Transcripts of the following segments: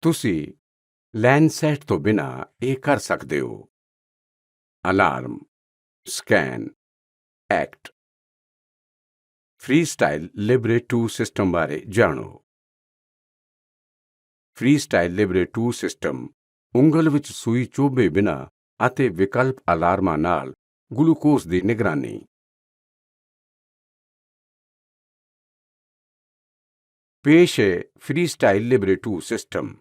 ਤੁਸੀਂ ਲੈਂਡਸੈਟ ਤੋਂ ਬਿਨਾਂ ਇਹ ਕਰ ਸਕਦੇ ਹੋ। Alarm, scan, act. Freestyle libre 2 system ਬਾਰੇ ਜਾਣੋ। ਫ੍ਰੀਸਟਾਈਲ ਲਿਬਰੇ 2 ਸਿਸਟਮ ਉਂਗਲ ਵਿੱਚ ਸੂਈ ਚੁਭੇ ਬਿਨਾਂ ਅਤੇ ਵਿਕਲਪ ਅਲਾਰਮਾਂ ਨਾਲ ਗਲੂਕੋਜ਼ ਦੀ ਨਿਗਰਾਨੀ। ਪੇਸ਼ ਹੈ ਫ੍ਰੀਸਟਾਈਲ ਲਿਬਰੇ 2 ਸਿਸਟਮ।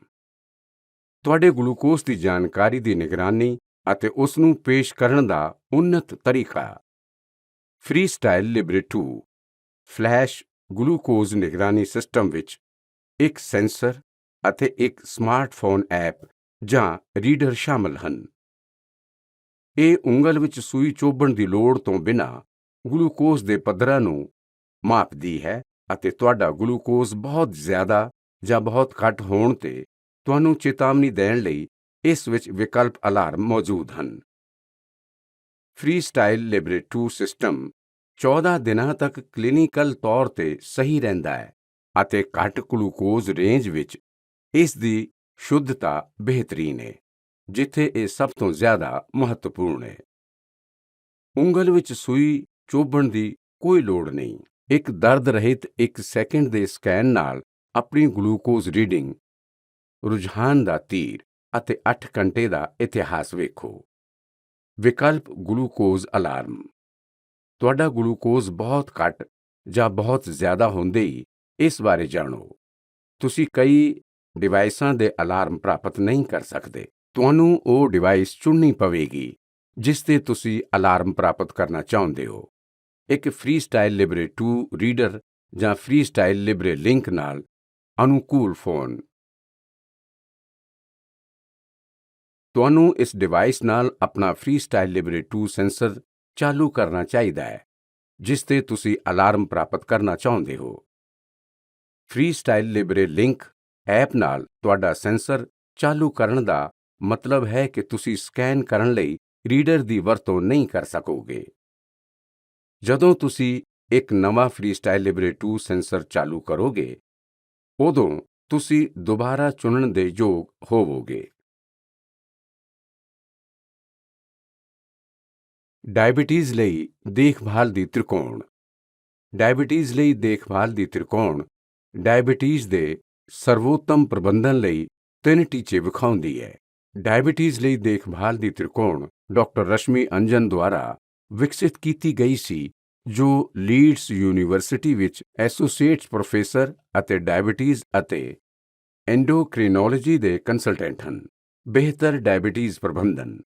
ਤੁਹਾਡੇ ਗਲੂਕੋਜ਼ ਦੀ ਜਾਣਕਾਰੀ ਦੀ ਨਿਗਰਾਨੀ ਅਤੇ ਉਸ ਨੂੰ ਪੇਸ਼ ਕਰਨ ਦਾ ਉੱਨਤ ਤਰੀਕਾ। ਫ੍ਰੀਸਟਾਈਲ ਲਿਬਰੇ 2 ਫਲੈਸ਼ ਗਲੂਕੋਜ਼ ਨਿਗਰਾਨੀ ਸਿਸਟਮ ਵਿੱਚ ਇੱਕ ਸੈਂਸਰ ਅਤੇ ਇੱਕ ਸਮਾਰਟਫੋਨ ਐਪ ਜਾਂ ਰੀਡਰ ਸ਼ਾਮਲ ਹਨ। ਇਹ ਉਂਗਲ ਵਿੱਚ ਸੂਈ ਚੁਭਣ ਦੀ ਲੋੜ ਤੋਂ ਬਿਨਾਂ ਗਲੂਕੋਜ਼ ਦੇ ਪੱਧਰਾਂ ਨੂੰ ਮਾਪਦੀ ਹੈ ਅਤੇ ਤੁਹਾਡਾ ਗਲੂਕੋਜ਼ ਬਹੁਤ ਜ਼ਿਆਦਾ ਜਾਂ ਬਹੁਤ ਘੱਟ ਹੋਣ ਤੇ ਤੁਹਾਨੂੰ ਚੇਤਾਵਨੀ ਦੇਣ ਲਈ ਇਸ ਵਿੱਚ ਵਿਕਲਪ ਅਲਾਰਮ ਮੌਜੂਦ ਹਨ। ਫ੍ਰੀਸਟਾਈਲ ਲਿਬਰੇ 2 ਸਿਸਟਮ 14 ਦਿਨਾਂ ਤੱਕ ਕਲੀਨਿਕਲ ਤੌਰ ਤੇ ਸਹੀ ਰਹਿੰਦਾ ਹੈ ਅਤੇ ਘੱਟ ਗਲੂਕੋਜ਼ ਰੇਂਜ ਵਿੱਚ ਇਸ ਦੀ ਸ਼ੁੱਧਤਾ ਬਿਹਤਰੀਨ ਹੈ, ਜਿੱਥੇ ਇਹ ਸਭ ਤੋਂ ਜ਼ਿਆਦਾ ਮਹੱਤਵਪੂਰਨ ਹੈ। ਉਂਗਲ ਵਿੱਚ ਸੂਈ ਚੁਭਣ ਦੀ ਕੋਈ ਲੋੜ ਨਹੀਂ। ਇੱਕ ਦਰਦ ਰਹਿਤ 1 ਸੈਕਿੰਡ ਦੇ ਸਕੈਨ ਨਾਲ ਆਪਣੀ ਗਲੂਕੋਜ਼ ਰੀਡਿੰਗ, ਰੁਝਾਨ ਦਾ ਤੀਰ ਅਤੇ 8 ਘੰਟੇ ਦਾ ਇਤਿਹਾਸ ਵੇਖੋ। ਵਿਕਲਪ ਗਲੂਕੋਜ਼ ਅਲਾਰਮ। ਤੁਹਾਡਾ ਗਲੂਕੋਜ਼ ਬਹੁਤ ਘੱਟ ਜਾਂ ਬਹੁਤ ਜ਼ਿਆਦਾ ਹੁੰਦੇ ਹੀ ਇਸ ਬਾਰੇ ਜਾਣੋ। ਤੁਸੀਂ ਕਈ ਡਿਵਾਈਸਾਂ ਦੇ ਅਲਾਰਮ ਪ੍ਰਾਪਤ ਨਹੀਂ ਕਰ ਸਕਦੇ। ਤੁਹਾਨੂੰ ਉਹ ਡਿਵਾਈਸ ਚੁਣਨੀ ਪਵੇਗੀ ਜਿਸ ਤੇ ਤੁਸੀਂ ਅਲਾਰਮ ਪ੍ਰਾਪਤ ਕਰਨਾ ਚਾਹੁੰਦੇ ਹੋ। ਇੱਕ ਫ੍ਰੀਸਟਾਈਲ ਲਿਬਰੇ 2 ਰੀਡਰ ਜਾਂ ਫ੍ਰੀਸਟਾਈਲ ਲਿਬਰੇ ਲਿੰਕ ਨਾਲ ਅਨੁਕੂਲ ਫੋਨ। ਤੁਹਾਨੂੰ ਇਸ ਡਿਵਾਈਸ ਨਾਲ ਆਪਣਾ ਫ੍ਰੀਸਟਾਈਲ ਲਿਬਰੇ 2 ਸੈਂਸਰ ਚਾਲੂ ਕਰਨਾ ਚਾਹੀਦਾ ਹੈ ਜਿਸ ਤੇ ਤੁਸੀਂ ਅਲਾਰਮ ਪ੍ਰਾਪਤ ਕਰਨਾ ਚਾਹੁੰਦੇ ਹੋ। ਫ੍ਰੀਸਟਾਈਲ ਲਿਬਰੇ ਲਿੰਕ ਐਪ ਨਾਲ ਤੁਹਾਡਾ ਸੈਂਸਰ ਚਾਲੂ ਕਰਨ ਦਾ ਮਤਲਬ ਹੈ ਕਿ ਤੁਸੀਂ ਸਕੈਨ ਕਰਨ ਲਈ ਰੀਡਰ ਦੀ ਵਰਤੋਂ ਨਹੀਂ ਕਰ ਸਕੋਗੇ। ਜਦੋਂ ਤੁਸੀਂ ਇੱਕ ਨਵਾਂ ਫ੍ਰੀਸਟਾਈਲ ਲਿਬਰੇ 2 ਸੈਂਸਰ ਚਾਲੂ ਕਰੋਗੇ, ਉਦੋਂ ਤੁਸੀਂ ਦੁਬਾਰਾ ਚੁਣਨ ਦੇ ਯੋਗ ਹੋਵੋਗੇ। ਡਾਇਬੀਟੀਜ਼ ਲਈ ਦੇਖਭਾਲ ਦੀ ਤ੍ਰਿਕੋਣ। ਡਾਇਬੀਟੀਜ਼ ਲਈ ਦੇਖਭਾਲ ਦੀ ਤ੍ਰਿਕੋਣ ਡਾਇਬੀਟੀਜ਼ ਦੇ ਸਰਵੋਤਮ ਪ੍ਰਬੰਧਨ ਲਈ 3 ਟੀਚੇ ਵਿਖਾਉਂਦੀ ਹੈ। ਡਾਇਬੀਟੀਜ਼ ਲਈ ਦੇਖਭਾਲ ਦੀ ਤ੍ਰਿਕੋਣ ਡਾਕਟਰ ਰਸ਼ਮੀ ਅੰਜਨ ਦੁਆਰਾ ਵਿਕਸਿਤ ਕੀਤੀ ਗਈ ਸੀ, ਜੋ ਲੀਡਸ ਯੂਨੀਵਰਸਿਟੀ ਵਿੱਚ ਐਸੋਸੀਏਟ ਪ੍ਰੋਫੈਸਰ ਅਤੇ ਡਾਇਬੀਟੀਜ਼ ਅਤੇ ਐਂਡੋਕ੍ਰਿਨੋਲੋਜੀ ਦੇ ਕੰਸਲਟੈਂਟ ਹਨ। ਬਿਹਤਰ ਡਾਇਬੀਟੀਜ਼ ਪ੍ਰਬੰਧਨ।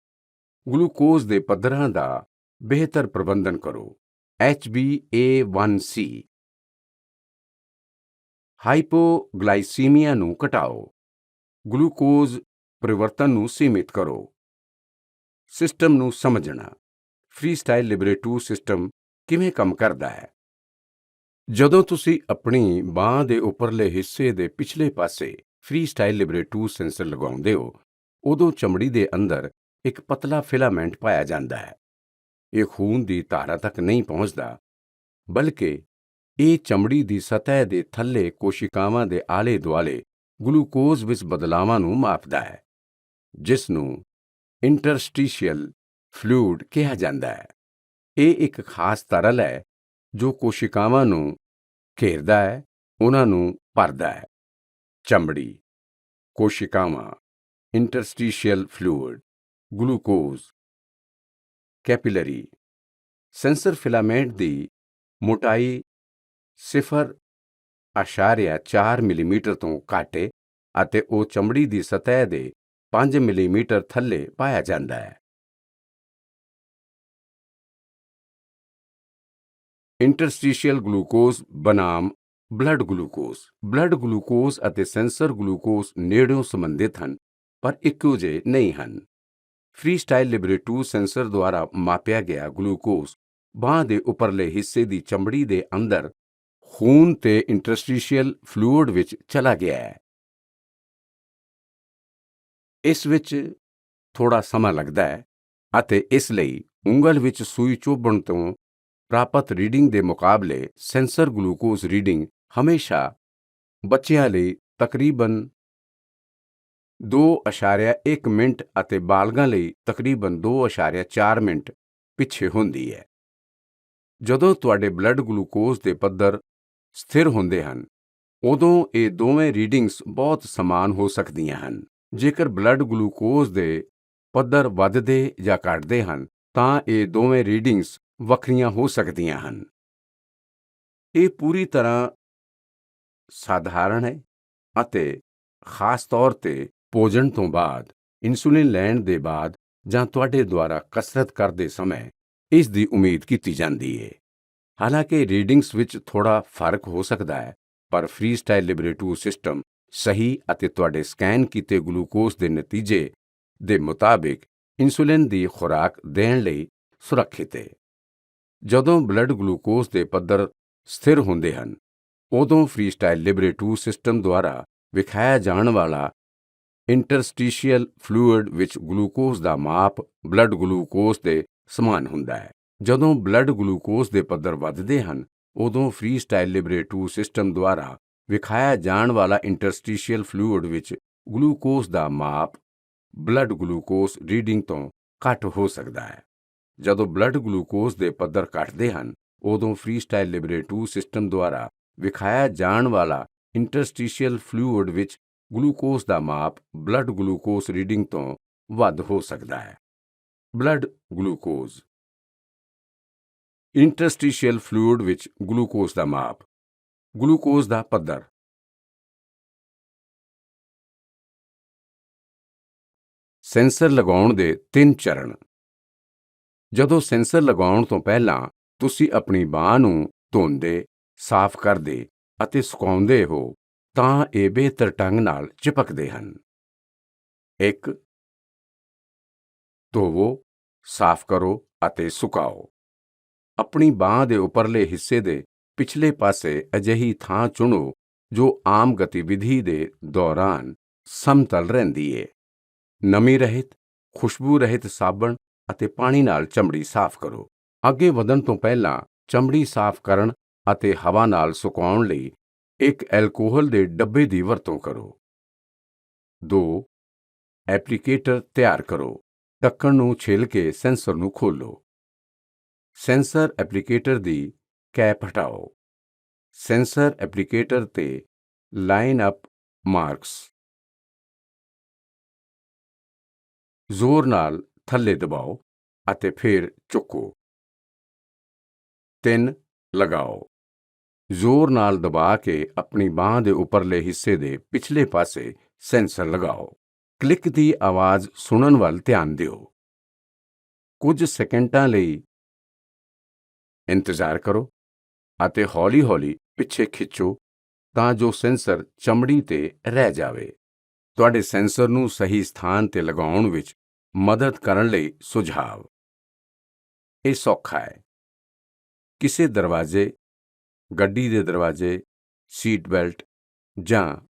ਗਲੂਕੋਜ਼ ਦੇ ਪੱਧਰਾਂ ਦਾ ਬਿਹਤਰ ਪ੍ਰਬੰਧਨ ਕਰੋ। HbA1c। ਹਾਈਪੋਗਲਾਈਸੀਮੀਆ ਨੂੰ ਘਟਾਓ। ਗਲੂਕੋਜ਼ ਪਰਿਵਰਤਨ ਨੂੰ ਸੀਮਿਤ ਕਰੋ। ਸਿਸਟਮ ਨੂੰ ਸਮਝਣਾ। ਫ੍ਰੀਸਟਾਈਲ ਲਿਬਰੇ 2 ਸਿਸਟਮ ਕਿਵੇਂ ਕੰਮ ਕਰਦਾ ਹੈ? ਜਦੋਂ ਤੁਸੀਂ ਆਪਣੀ ਬਾਂਹ ਦੇ ਉੱਪਰਲੇ ਹਿੱਸੇ ਦੇ ਪਿਛਲੇ ਪਾਸੇ ਫ੍ਰੀਸਟਾਈਲ ਲਿਬਰੇ 2 ਸੈਂਸਰ ਲਗਾਉਂਦੇ ਹੋ, ਉਦੋਂ ਚਮੜੀ ਦੇ ਅੰਦਰ ਇੱਕ ਪਤਲਾ ਫਿਲਾਮੈਂਟ ਪਾਇਆ ਜਾਂਦਾ ਹੈ। ਇਹ ਖੂਨ ਦੀ ਧਾਰਾ ਤੱਕ ਨਹੀਂ ਪਹੁੰਚਦਾ, ਬਲਕਿ ਇਹ ਚਮੜੀ ਦੀ ਸਤਹ ਦੇ ਥੱਲੇ ਕੋਸ਼ਿਕਾਵਾਂ ਦੇ ਆਲੇ ਦੁਆਲੇ ਗਲੂਕੋਜ਼ ਵਿੱਚ ਬਦਲਾਵਾਂ ਨੂੰ ਮਾਪਦਾ ਹੈ, ਜਿਸ ਨੂੰ ਇੰਟਰਸਟੀਸ਼ੀਅਲ ਫਲੂਇਡ ਕਿਹਾ ਜਾਂਦਾ ਹੈ। ਇਹ ਇੱਕ ਖਾਸ ਤਰਲ ਹੈ ਜੋ ਕੋਸ਼ਿਕਾਵਾਂ ਨੂੰ ਘੇਰਦਾ ਹੈ, ਉਹਨਾਂ ਨੂੰ ਭਰਦਾ ਹੈ। ਚਮੜੀ, ਕੋਸ਼ਿਕਾਵਾਂ, interstitial fluid, glucose. Capillary. Sensor filament ਦੀ ਮੋਟਾਈ 0.4 ਮਿਲੀਮੀਟਰ ਤੋਂ ਘੱਟ ਹੈ ਅਤੇ ਉਹ ਚਮੜੀ ਦੀ ਸਤਹ ਦੇ 5 ਮਿਲੀਮੀਟਰ ਥੱਲੇ ਪਾਇਆ ਜਾਂਦਾ ਹੈ। ਇੰਟਰਸਟੀਸ਼ੀਅਲ ਗਲੂਕੋਜ਼ ਬਨਾਮ ਬਲੱਡ ਗਲੂਕੋਜ਼। ਬਲੱਡ ਗਲੂਕੋਜ਼ ਅਤੇ ਸੈਂਸਰ ਗਲੂਕੋਜ਼ ਨੇੜਿਓਂ ਸੰਬੰਧਿਤ ਹਨ, ਪਰ ਇੱਕੋ ਜਿਹੇ ਨਹੀਂ ਹਨ। ਫ੍ਰੀਸਟਾਈਲ ਲਿਬਰੇ 2 ਸੈਂਸਰ ਦੁਆਰਾ ਮਾਪਿਆ ਗਿਆ ਗਲੂਕੋਜ਼ ਬਾਂਹ ਦੇ ਉੱਪਰਲੇ ਹਿੱਸੇ ਦੀ ਚਮੜੀ ਦੇ ਅੰਦਰ ਖੂਨ ਤੇ ਇੰਟਰਸਟੀਸ਼ੀਅਲ ਫਲੂਇਡ ਵਿੱਚ ਚਲਾ ਗਿਆ ਹੈ। ਇਸ ਵਿੱਚ ਥੋੜਾ ਸਮਾਂ ਲੱਗਦਾ ਹੈ ਅਤੇ ਇਸ ਲਈ ਉਂਗਲ ਵਿੱਚ ਸੂਈ ਚੁਭਣ ਤੋਂ ਪ੍ਰਾਪਤ ਰੀਡਿੰਗ ਦੇ ਮੁਕਾਬਲੇ ਸੈਂਸਰ ਗਲੂਕੋਜ਼ ਰੀਡਿੰਗ ਹਮੇਸ਼ਾ ਬੱਚਿਆਂ ਲਈ ਤਕਰੀਬਨ 2.1 ਮਿੰਟ ਅਤੇ ਬਾਲਗਾਂ ਲਈ ਤਕਰੀਬਨ 2.4 ਮਿੰਟ ਪਿੱਛੇ ਹੁੰਦੀ ਹੈ। ਜਦੋਂ ਤੁਹਾਡੇ ਬਲੱਡ ਗਲੂਕੋਜ਼ ਦੇ ਪੱਧਰ ਸਥਿਰ ਹੁੰਦੇ ਹਨ, ਉਦੋਂ ਇਹ ਦੋਵੇਂ ਰੀਡਿੰਗਸ ਬਹੁਤ ਸਮਾਨ ਹੋ ਸਕਦੀਆਂ ਹਨ। ਜੇਕਰ ਬਲੱਡ ਗਲੂਕੋਜ਼ ਦੇ ਪੱਧਰ ਵੱਧਦੇ ਜਾਂ ਘਟਦੇ ਹਨ, ਤਾਂ ਇਹ ਦੋਵੇਂ ਰੀਡਿੰਗਸ ਵੱਖਰੀਆਂ ਹੋ ਸਕਦੀਆਂ ਹਨ। ਇਹ ਪੂਰੀ ਤਰ੍ਹਾਂ ਸਾਧਾਰਣ ਹੈ ਅਤੇ ਖਾਸ ਤੌਰ ਤੇ ਭੋਜਨ ਤੋਂ ਬਾਅਦ, ਇਨਸੂਲਿਨ ਲੈਣ ਦੇ ਬਾਅਦ ਜਾਂ ਤੁਹਾਡੇ ਦੁਆਰਾ ਕਸਰਤ ਕਰਦੇ ਸਮੇਂ ਇਸ ਦੀ ਉਮੀਦ ਕੀਤੀ ਜਾਂਦੀ ਹੈ। ਹਾਲਾਂਕਿ ਰੀਡਿੰਗਸ ਵਿੱਚ ਥੋੜਾ ਫਰਕ ਹੋ ਸਕਦਾ ਹੈ, ਪਰ ਫ੍ਰੀਸਟਾਈਲ ਲਿਬਰੇ2 ਸਿਸਟਮ ਸਹੀ ਅਤੇ ਤੁਹਾਡੇ ਸਕੈਨ ਕੀਤੇ ਗਲੂਕੋਜ਼ ਦੇ ਨਤੀਜੇ ਦੇ ਮੁਤਾਬਿਕ ਇਨਸੂਲਿਨ ਦੀ ਖੁਰਾਕ ਦੇਣ ਲਈ ਸੁਰੱਖਿਅਤ ਹੈ। ਜਦੋਂ ਬਲੱਡ ਗਲੂਕੋਜ਼ ਦੇ ਪੱਧਰ ਸਥਿਰ ਹੁੰਦੇ ਹਨ, ਉਦੋਂ ਫ੍ਰੀਸਟਾਈਲ ਲਿਬਰੇ2 ਸਿਸਟਮ ਦੁਆਰਾ ਵਿਖਾਇਆ ਜਾਣ ਵਾਲਾ ਇੰਟਰਸਟੀਸ਼ੀਅਲ ਫਲੂਇਡ ਵਿੱਚ ਗਲੂਕੋਜ਼ ਦਾ ਮਾਪ ਬਲੱਡ ਗਲੂਕੋਜ਼ ਦੇ ਸਮਾਨ ਹੁੰਦਾ ਹੈ। ਜਦੋਂ ਬਲੱਡ ਗਲੂਕੋਜ਼ ਦੇ ਪੱਧਰ ਵੱਧਦੇ ਹਨ, ਉਦੋਂ ਫ੍ਰੀਸਟਾਈਲ ਲਿਬਰੇ2 ਸਿਸਟਮ ਦੁਆਰਾ ਵਿਖਾਇਆ ਜਾਣ ਵਾਲਾ ਇੰਟਰਸਟੀਸ਼ੀਅਲ ਫਲੂਇਡ ਵਿੱਚ ਗਲੂਕੋਜ਼ ਦਾ ਮਾਪ ਬਲੱਡ ਗਲੂਕੋਜ਼ ਰੀਡਿੰਗ ਤੋਂ ਘੱਟ ਹੋ ਸਕਦਾ ਹੈ। ਜਦੋਂ ਬਲੱਡ ਗਲੂਕੋਜ਼ ਦੇ ਪੱਧਰ ਘਟਦੇ ਹਨ, ਉਦੋਂ ਫ੍ਰੀਸਟਾਈਲ ਲਿਬਰੇ2 ਸਿਸਟਮ ਦੁਆਰਾ ਵਿਖਾਇਆ ਜਾਣ ਵਾਲਾ ਇੰਟਰਸਟੀਸ਼ੀਅਲ ਫਲੂਇਡ ਵਿੱਚ ਗਲੂਕੋਜ਼ ਦਾ ਮਾਪ ਬਲੱਡ ਗਲੂਕੋਜ਼ ਰੀਡਿੰਗ ਤੋਂ ਵੱਧ ਹੋ ਸਕਦਾ ਹੈ। Blood glucose. ਇੰਟਰਸਟੀਸ਼ੀਅਲ ਫਲੂਇਡ ਵਿੱਚ ਗਲੂਕੋਜ਼ ਦਾ ਮਾਪ। ਗਲੂਕੋਜ਼ ਦਾ ਪੱਧਰ। ਸੈਂਸਰ ਲਗਾਉਣ ਦੇ 3 ਚਰਨ। ਜਦੋਂ ਸੈਂਸਰ ਲਗਾਉਣ ਤੋਂ ਪਹਿਲਾਂ ਤੁਸੀਂ ਆਪਣੀ ਬਾਂਹ ਨੂੰ ਧੋਂਦੇ, ਸਾਫ਼ ਕਰਦੇ ਅਤੇ ਸੁਕਾਉਂਦੇ ਹੋ, ਤਾਂ ਇਹ ਬਿਹਤਰ ਢੰਗ ਨਾਲ ਚਿਪਕਦੇ ਹਨ। 1. ਧੋਵੋ, ਸਾਫ਼ ਕਰੋ ਅਤੇ ਸੁਕਾਓ। ਆਪਣੀ ਬਾਂਹ ਦੇ ਉੱਪਰਲੇ ਹਿੱਸੇ ਦੇ ਪਿਛਲੇ ਪਾਸੇ ਅਜਿਹੀ ਥਾਂ ਚੁਣੋ ਜੋ ਆਮ ਗਤੀਵਿਧੀ ਦੇ ਦੌਰਾਨ ਸਮਤਲ ਰਹਿੰਦੀ ਹੈ। ਨਮੀ ਰਹਿਤ, ਖੁਸ਼ਬੂ ਰਹਿਤ ਸਾਬਣ ਅਤੇ ਪਾਣੀ ਨਾਲ ਚਮੜੀ ਸਾਫ਼ ਕਰੋ। ਅੱਗੇ ਵਧਣ ਤੋਂ ਪਹਿਲਾਂ ਚਮੜੀ ਸਾਫ਼ ਕਰਨ ਅਤੇ ਹਵਾ ਨਾਲ ਸੁਕਾਉਣ ਲਈ ਇੱਕ ਐਲਕੋਹਲ ਦੇ ਡੱਬੇ ਦੀ ਵਰਤੋਂ ਕਰੋ। 2. ਐਪਲੀਕੇਟਰ ਤਿਆਰ ਕਰੋ। ਢੱਕਣ ਨੂੰ ਛਿੱਲ ਕੇ ਸੈਂਸਰ ਨੂੰ ਖੋਲ੍ਹੋ। ਸੈਂਸਰ ਐਪਲੀਕੇਟਰ ਦੀ ਕੈਪ ਹਟਾਓ। ਸੈਂਸਰ ਐਪਲੀਕੇਟਰ ਤੇ ਲਾਈਨ ਅਪ ਮਾਰਕਸ ਜ਼ੋਰ ਨਾਲ ਥੱਲੇ ਦਬਾਓ ਅਤੇ ਫਿਰ ਚੁੱਕੋ। 3. ਲਗਾਓ। ਜ਼ੋਰ ਨਾਲ ਦਬਾ ਕੇ ਆਪਣੀ ਬਾਂਹ ਦੇ ਉੱਪਰਲੇ ਹਿੱਸੇ ਦੇ ਪਿਛਲੇ ਪਾਸੇ ਸੈਂਸਰ ਲਗਾਓ। ਕਲਿੱਕ ਦੀ ਆਵਾਜ਼ ਸੁਣਨ ਵੱਲ ਧਿਆਨ ਦਿਓ। ਕੁਝ ਸੈਕਿੰਡਾਂ ਲਈ ਇੰਤਜ਼ਾਰ ਕਰੋ ਅਤੇ ਹੌਲੀ-ਹੌਲੀ ਪਿੱਛੇ ਖਿੱਚੋ ਤਾਂ ਜੋ ਸੈਂਸਰ ਚਮੜੀ ਤੇ ਰਹਿ ਜਾਵੇ। ਤੁਹਾਡੇ ਸੈਂਸਰ ਨੂੰ ਸਹੀ ਸਥਾਨ ਤੇ ਲਗਾਉਣ ਵਿੱਚ ਮਦਦ ਕਰਨ ਲਈ ਸੁਝਾਅ। ਇਹ ਸੌਖਾ ਹੈ। ਕਿਸੇ ਦਰਵਾਜ਼ੇ, ਗੱਡੀ ਦੇ ਦਰਵਾਜ਼ੇ, ਸੀਟ ਬੈਲਟ ਜਾਂ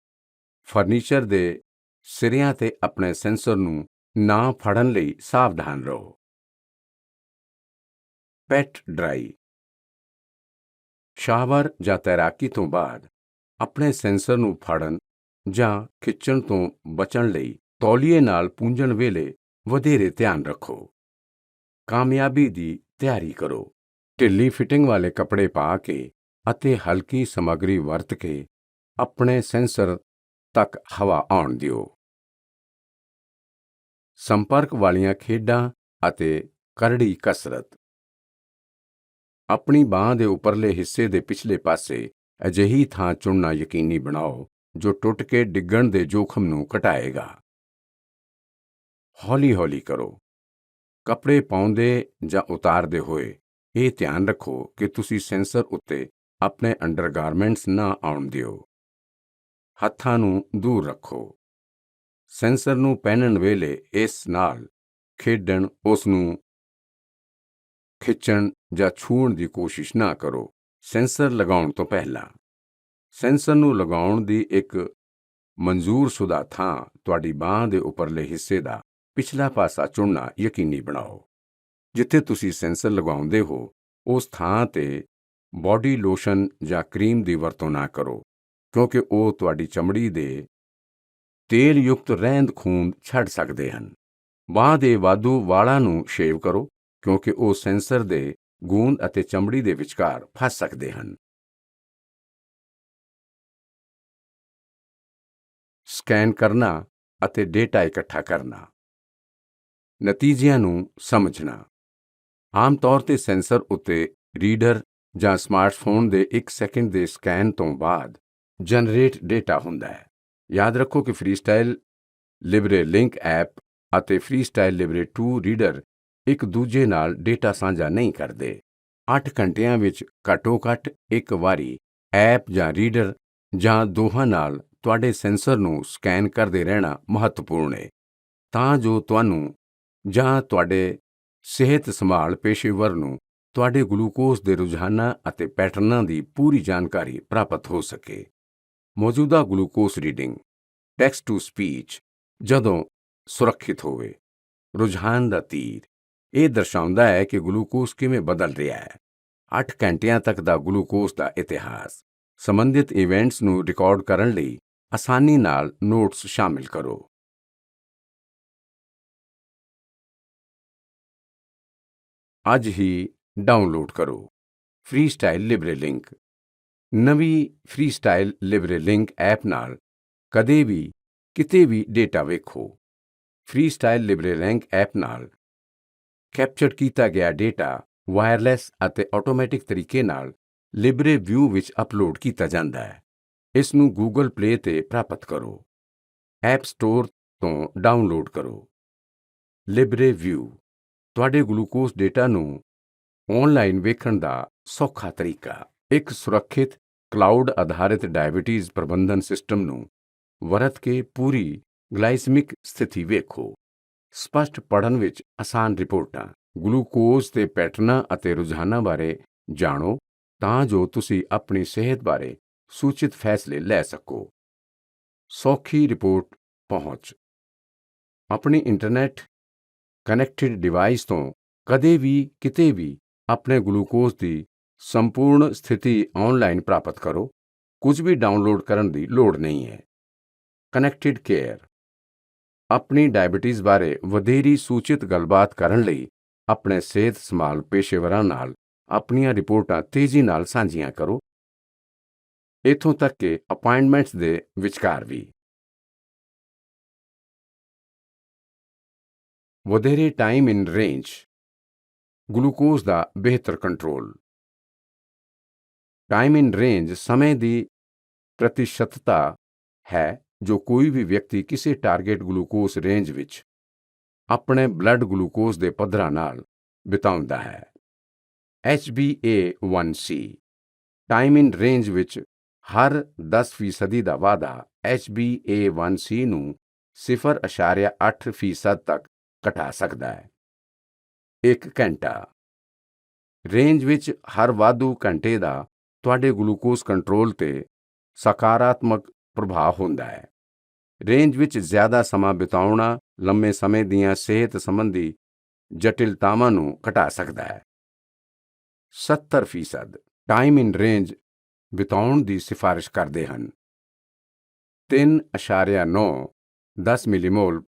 ਫਰਨੀਚਰ ਦੇ ਸਿਰਿਆਂ ਤੇ ਆਪਣੇ ਸੈਂਸਰ ਨੂੰ ਨਾ ਫੜਨ ਲਈ ਸਾਵਧਾਨ ਰਹੋ। Pet dry. ਸ਼ਾਵਰ ਜਾਂ ਤੈਰਾਕੀ ਤੋਂ ਬਾਅਦ ਆਪਣੇ ਸੈਂਸਰ ਨੂੰ ਫੜਨ ਜਾਂ ਖਿੱਚਣ ਤੋਂ ਬਚਣ ਲਈ ਤੌਲੀਏ ਨਾਲ ਪੂੰਝਣ ਵੇਲੇ ਵਧੇਰੇ ਧਿਆਨ ਰੱਖੋ। ਕਾਮਯਾਬੀ ਦੀ ਤਿਆਰੀ ਕਰੋ। ਢਿੱਲੀ ਫਿਟਿੰਗ ਵਾਲੇ ਕੱਪੜੇ ਪਾ ਕੇ ਅਤੇ ਹਲਕੀ ਸਮੱਗਰੀ ਵਰਤ ਕੇ ਆਪਣੇ ਸੈਂਸਰ ਤੱਕ ਹਵਾ ਆਉਣ ਦਿਓ। ਸੰਪਰਕ ਵਾਲੀਆਂ ਖੇਡਾਂ ਅਤੇ ਕਰੜੀ ਕਸਰਤ। ਆਪਣੀ ਬਾਂਹ ਦੇ ਉੱਪਰਲੇ ਹਿੱਸੇ ਦੇ ਪਿਛਲੇ ਪਾਸੇ ਅਜਿਹੀ ਥਾਂ ਚੁਣਨਾ ਯਕੀਨੀ ਬਣਾਓ ਜੋ ਟੁੱਟ ਕੇ ਡਿੱਗਣ ਦੇ ਜੋਖਮ ਨੂੰ ਘਟਾਏਗਾ। ਹੌਲੀ-ਹੌਲੀ ਕਰੋ। ਕੱਪੜੇ ਪਾਉਂਦੇ ਜਾਂ ਉਤਾਰਦੇ ਹੋਏ ਇਹ ਧਿਆਨ ਰੱਖੋ ਕਿ ਤੁਸੀਂ ਸੈਂਸਰ ਉੱਤੇ ਆਪਣੇ ਅੰਡਰਗਾਰਮੈਂਟਸ ਨਾ ਆਉਣ ਦਿਓ। ਹੱਥਾਂ ਨੂੰ ਦੂਰ ਰੱਖੋ। ਸੈਂਸਰ ਨੂੰ ਪਹਿਨਣ ਵੇਲੇ ਇਸ ਨਾਲ ਖੇਡਣ, ਉਸ ਨੂੰ ਖਿੱਚਣ ਜਾਂ ਛੂਹਣ ਦੀ ਕੋਸ਼ਿਸ਼ ਨਾ ਕਰੋ। ਸੈਂਸਰ ਲਗਾਉਣ ਤੋਂ ਪਹਿਲਾਂ ਸੈਂਸਰ ਨੂੰ ਲਗਾਉਣ ਦੀ ਇੱਕ ਮਨਜ਼ੂਰਸ਼ੁਦਾ ਥਾਂ ਤੁਹਾਡੀ ਬਾਂਹ ਦੇ ਉੱਪਰਲੇ ਹਿੱਸੇ ਦਾ ਪਿਛਲਾ ਪਾਸਾ ਚੁਣਨਾ ਯਕੀਨੀ ਬਣਾਓ। ਜਿੱਥੇ ਤੁਸੀਂ ਸੈਂਸਰ ਲਗਾਉਂਦੇ ਹੋ, ਉਸ ਥਾਂ ਤੇ ਬਾਡੀ ਲੋਸ਼ਨ ਜਾਂ ਕਰੀਮ ਦੀ ਵਰਤੋਂ ਨਾ ਕਰੋ, ਕਿਉਂਕਿ ਉਹ ਤੁਹਾਡੀ ਚਮੜੀ ਦੇ ਤੇਲ-ਯੁਕਤ ਰਹਿੰਦ-ਖੂੰਹਦ ਛੱਡ ਸਕਦੇ ਹਨ। ਬਾਂਹ ਦੇ ਵਾਧੂ ਵਾਲਾਂ ਨੂੰ ਸ਼ੇਵ ਕਰੋ ਕਿਉਂਕਿ ਉਹ ਸੈਂਸਰ ਦੇ ਗੂੰਦ ਅਤੇ ਚਮੜੀ ਦੇ ਵਿਚਕਾਰ ਫਸ ਸਕਦੇ ਹਨ। ਸਕੈਨ ਕਰਨਾ ਅਤੇ ਡੇਟਾ ਇਕੱਠਾ ਕਰਨਾ। ਨਤੀਜਿਆਂ ਨੂੰ ਸਮਝਣਾ। ਆਮ ਤੌਰ ਤੇ ਸੈਂਸਰ ਉੱਤੇ ਰੀਡਰ ਜਾਂ ਸਮਾਰਟਫੋਨ ਦੇ 1 ਸੈਕਿੰਡ ਦੇ ਸਕੈਨ ਤੋਂ ਬਾਅਦ ਜਨਰੇਟ ਡੇਟਾ ਹੁੰਦਾ ਹੈ। ਯਾਦ ਰੱਖੋ ਕਿ ਫ੍ਰੀਸਟਾਈਲ ਲਿਬਰੇ ਲਿੰਕ ਐਪ ਅਤੇ ਫ੍ਰੀਸਟਾਈਲ ਲਿਬਰੇ 2 ਰੀਡਰ ਇੱਕ ਦੂਜੇ ਨਾਲ ਡੇਟਾ ਸਾਂਝਾ ਨਹੀਂ ਕਰਦੇ। 8 ਘੰਟਿਆਂ ਵਿੱਚ ਘੱਟੋ-ਘੱਟ ਇੱਕ ਵਾਰੀ ਐਪ ਜਾਂ ਰੀਡਰ ਜਾਂ ਦੋਹਾਂ ਨਾਲ ਤੁਹਾਡੇ ਸੈਂਸਰ ਨੂੰ ਸਕੈਨ ਕਰਦੇ ਰਹਿਣਾ ਮਹੱਤਵਪੂਰਨ ਹੈ ਤਾਂ ਜੋ ਤੁਹਾਨੂੰ ਜਾਂ ਤੁਹਾਡੇ ਸਿਹਤ ਸੰਭਾਲ ਪੇਸ਼ੇਵਰ ਨੂੰ ਤੁਹਾਡੇ ਗਲੂਕੋਜ਼ ਦੇ ਰੁਝਾਨਾਂ ਅਤੇ ਪੈਟਰਨਾਂ ਦੀ ਪੂਰੀ ਜਾਣਕਾਰੀ ਪ੍ਰਾਪਤ ਹੋ ਸਕੇ। ਮੌਜੂਦਾ glucose reading text to speech ਜਦੋਂ ਸੁਰੱਖਿਅਤ ਹੋਵੇ। ਰੁਝਾਨ ਦਾ ਤੀਰ ਇਹ ਦਰਸਾਉਂਦਾ ਹੈ ਕਿ ਗਲੂਕੋਜ਼ ਕਿਵੇਂ ਬਦਲ ਰਿਹਾ ਹੈ। 8 ਘੰਟਿਆਂ ਤੱਕ ਦਾ ਗਲੂਕੋਜ਼ ਦਾ ਇਤਿਹਾਸ। ਸੰਬੰਧਿਤ ਇਵੈਂਟਸ ਨੂੰ ਰਿਕਾਰਡ ਕਰਨ ਲਈ ਆਸਾਨੀ ਨਾਲ ਨੋਟਸ ਸ਼ਾਮਿਲ ਕਰੋ। ਅੱਜ ਹੀ ਡਾਊਨਲੋਡ ਕਰੋ ਫ੍ਰੀਸਟਾਈਲ ਲਿਬਰੇ ਲਿੰਕ। ਨਵੀਂ ਫ੍ਰੀਸਟਾਈਲ ਲਿਬਰੇ ਲਿੰਕ ਐਪ ਨਾਲ ਕਦੇ ਵੀ ਕਿਤੇ ਵੀ ਡੇਟਾ ਵੇਖੋ। ਫ੍ਰੀਸਟਾਈਲ ਲਿਬਰੇ ਲਿੰਕ ਐਪ ਨਾਲ ਕੈਪਚਰ ਕੀਤਾ ਗਿਆ ਡੇਟਾ ਵਾਇਰਲੈਸ ਅਤੇ ਆਟੋਮੈਟਿਕ ਤਰੀਕੇ ਨਾਲ ਲਿਬਰੇ ਵਿਊ ਵਿੱਚ ਅਪਲੋਡ ਕੀਤਾ ਜਾਂਦਾ ਹੈ। ਇਸ ਨੂੰ ਗੂਗਲ ਪਲੇ ਤੇ ਪ੍ਰਾਪਤ ਕਰੋ। ਐਪ ਸਟੋਰ ਤੋਂ ਡਾਊਨਲੋਡ ਕਰੋ। ਲਿਬਰੇ ਵਿਊ ਤੁਹਾਡੇ ਗਲੂਕੋਜ਼ ਡੇਟਾ ਨੂੰ ਆਨਲਾਈਨ ਵੇਖਣ ਦਾ ਸੌਖਾ ਤਰੀਕਾ। ਇੱਕ ਸੁਰੱਖਿਅਤ ਕਲਾਉਡ ਆਧਾਰਿਤ ਡਾਇਬੀਟੀਜ਼ ਪ੍ਰਬੰਧਨ ਸਿਸਟਮ ਨੂੰ ਵਰਤ ਕੇ ਪੂਰੀ ਗਲਾਈਸੈਮਿਕ ਸਥਿਤੀ ਵੇਖੋ। ਸਪਸ਼ਟ ਪੜ੍ਹਨ ਵਿੱਚ ਆਸਾਨ ਰਿਪੋਰਟਾਂ। ਗਲੂਕੋਜ਼ ਦੇ ਪੈਟਰਨਾਂ ਅਤੇ ਰੁਝਾਨਾਂ ਬਾਰੇ ਜਾਣੋ ਤਾਂ ਜੋ ਤੁਸੀਂ ਆਪਣੀ ਸਿਹਤ ਬਾਰੇ ਸੂਚਿਤ ਫੈਸਲੇ ਲੈ ਸਕੋ। ਸੌਖੀ ਰਿਪੋਰਟ ਪਹੁੰਚ। ਆਪਣੀ ਇੰਟਰਨੈਟ ਕਨੈਕਟਡ ਡਿਵਾਈਸ ਤੋਂ ਕਦੇ ਵੀ ਕਿਤੇ ਵੀ ਆਪਣੇ ਗਲੂਕੋਜ਼ ਦੀ ਸੰਪੂਰਨ ਸਥਿਤੀ ਆਨਲਾਈਨ ਪ੍ਰਾਪਤ ਕਰੋ। ਕੁਝ ਵੀ ਡਾਊਨਲੋਡ ਕਰਨ ਦੀ ਲੋੜ ਨਹੀਂ ਹੈ। ਕਨੈਕਟਡ ਕੇਅਰ ਆਪਣੀ ਡਾਇਬੀਟੀਜ਼ ਬਾਰੇ ਵਧੇਰੀ ਸੂਚਿਤ ਗੱਲਬਾਤ ਕਰਨ ਲਈ ਆਪਣੇ ਸਿਹਤ ਸੰਭਾਲ ਪੇਸ਼ੇਵਰਾਂ ਨਾਲ ਆਪਣੀਆਂ ਰਿਪੋਰਟਾਂ ਤੇਜ਼ੀ ਨਾਲ ਸਾਂਝੀਆਂ ਕਰੋ। ਇੱਥੋਂ ਤੱਕ ਕਿ ਅਪਾਇੰਟਮੈਂਟਸ ਦੇ ਵਿਚਕਾਰ ਵੀ। ਵਧੇਰੇ ਟਾਈਮ ਇਨ ਰੇਂਜ ਗਲੂਕੋਜ਼ ਦਾ ਬਿਹਤਰ ਕੰਟਰੋਲ। ਟਾਈਮ ਇਨ ਰੇਂਜ ਸਮੇਂ ਦੀ ਪ੍ਰਤੀਸ਼ਤਤਾ ਹੈ ਜੋ ਕੋਈ ਵੀ ਵਿਅਕਤੀ ਕਿਸੇ ਟਾਰਗੇਟ ਗਲੂਕੋਜ਼ ਰੇਂਜ ਵਿੱਚ ਆਪਣੇ ਬਲੱਡ ਗਲੂਕੋਜ਼ ਦੇ ਪੱਧਰਾਂ ਨਾਲ ਬਿਤਾਉਂਦਾ ਹੈ। HbA1c ਟਾਈਮ ਇਨ ਰੇਂਜ ਵਿੱਚ ਹਰ 10% ਦਾ ਵਾਧਾ HbA1c ਨੂੰ 0.8% ਤੱਕ ਘਟਾ ਸਕਦਾ ਹੈ। 1 ਘੰਟਾ ਰੇਂਜ ਵਿੱਚ ਹਰ ਵਾਧੂ ਘੰਟੇ ਦਾ ਤੁਹਾਡੇ ਗਲੂਕੋਜ਼ ਕੰਟਰੋਲ ਤੇ ਸਕਾਰਾਤਮਕ ਪ੍ਰਭਾਵ ਹੁੰਦਾ ਹੈ। ਰੇਂਜ ਵਿੱਚ ਜ਼ਿਆਦਾ ਸਮਾਂ ਬਿਤਾਉਣਾ ਲੰਮੇ ਸਮੇਂ ਦੀਆਂ ਸਿਹਤ ਸੰਬੰਧੀ ਜਟਿਲਤਾਵਾਂ ਨੂੰ ਘਟਾ ਸਕਦਾ ਹੈ। 70% ਟਾਈਮ ਇਨ ਰੇਂਜ ਬਿਤਾਉਣ ਦੀ ਸਿਫਾਰਿਸ਼ ਕਰਦੇ ਹਨ। 3.9 10 ਮਿਲੀਮੋਲ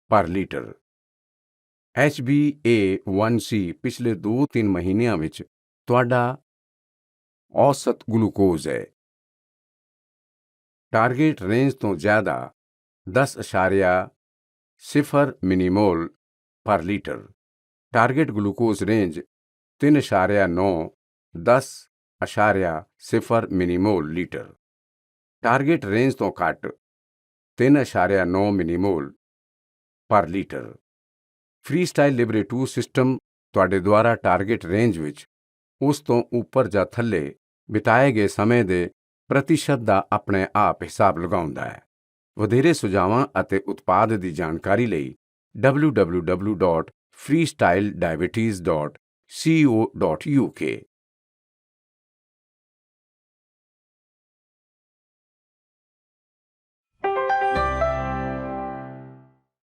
ਪਰ ਲੀਟਰ HbA1c ਪਿਛਲੇ 2-3 ਮਹੀਨਿਆਂ ਵਿੱਚ ਤੁਹਾਡਾ ਔਸਤ ਗਲੂਕੋਜ਼ ਹੈ। ਟਾਰਗੇਟ ਰੇਂਜ ਤੋਂ ਜ਼ਿਆਦਾ 10.0 millimole per litre. Target glucose range 3.9 10.0 millimole litre. Target range ਤੋਂ ਘੱਟ 3.9 ਮਿਲੀਮੋਲ per litre. Freestyle libre 2 system ਤੁਹਾਡੇ ਦੁਆਰਾ ਟਾਰਗੇਟ ਰੇਂਜ ਵਿੱਚ ਉਸ ਤੋਂ ਉੱਪਰ ਜਾਂ ਥੱਲੇ ਬਿਤਾਏ ਗਏ ਸਮੇਂ ਦੇ ਪ੍ਰਤੀਸ਼ਤ ਦਾ ਆਪਣੇ ਆਪ ਹਿਸਾਬ ਲਗਾਉਂਦਾ ਹੈ। ਵਧੇਰੇ ਸੁਝਾਵਾਂ ਅਤੇ ਉਤਪਾਦ ਦੀ ਜਾਣਕਾਰੀ ਲਈ www.freestylediabetes.co.uk